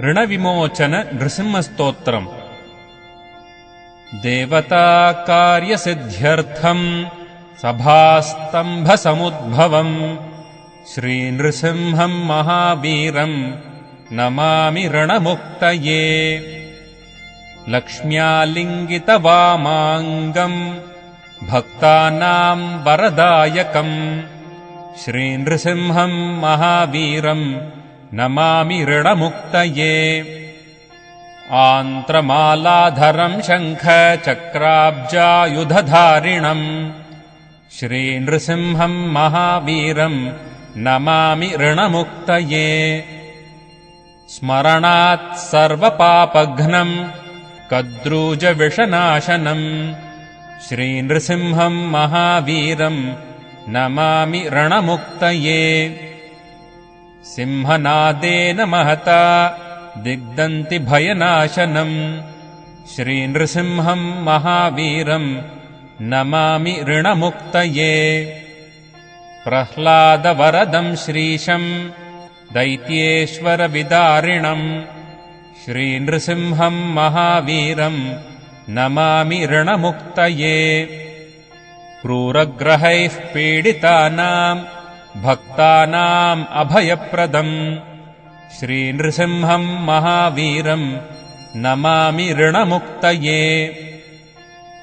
ऋणविमोचन नृसिंहस्तोत्रम्। देवता कार्यसिद्ध्यर्थम् सभास्तम्भसमुद्भवम् श्रीनृसिंहम् महावीरम् नमामि ऋणमुक्तये। लक्ष्म्यालिङ्गितवामाङ्गम् भक्तानाम् वरदायकम् श्रीनृसिंहम् महावीरम् नमामि ऋणमुक्तये। आन्त्रमालाधरम् शङ्खचक्राब्जायुधधारिणम् श्रीनृसिंहम् महावीरम् नमामि ऋणमुक्तये। स्मरणात् सर्वपापघ्नम् कद्रूजविषनाशनम् श्रीनृसिंहम् महावीरम् नमामि ऋणमुक्तये। सिंहनादेन महता दिग्दन्ति भयनाशनम् श्रीनृसिंहम् महावीरम् नमामि ऋणमुक्तये। प्रह्लादवरदम् श्रीशम् दैत्येश्वरविदारिणम् श्रीनृसिंहम् महावीरम् नमामि ऋणमुक्तये। क्रूरग्रहैः पीडितानाम् भक्तानाम् अभयप्रदम् श्रीनृसिंहम् महावीरम् नमामि ऋणमुक्तये।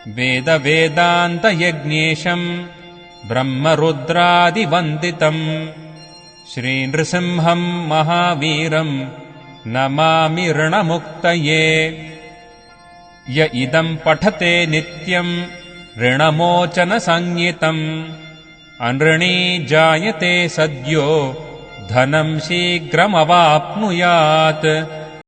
वेदवेदान्तयज्ञेशम् ब्रह्मरुद्रादिवन्दितम् श्रीनृसिंहम् महावीरम् नमामि ऋणमुक्तये। य इदम् पठते नित्यम् ऋणमोचनसंज्ञितम् अनृणी जायते सद्यो धनम् शीघ्रमवाप्नुयात्।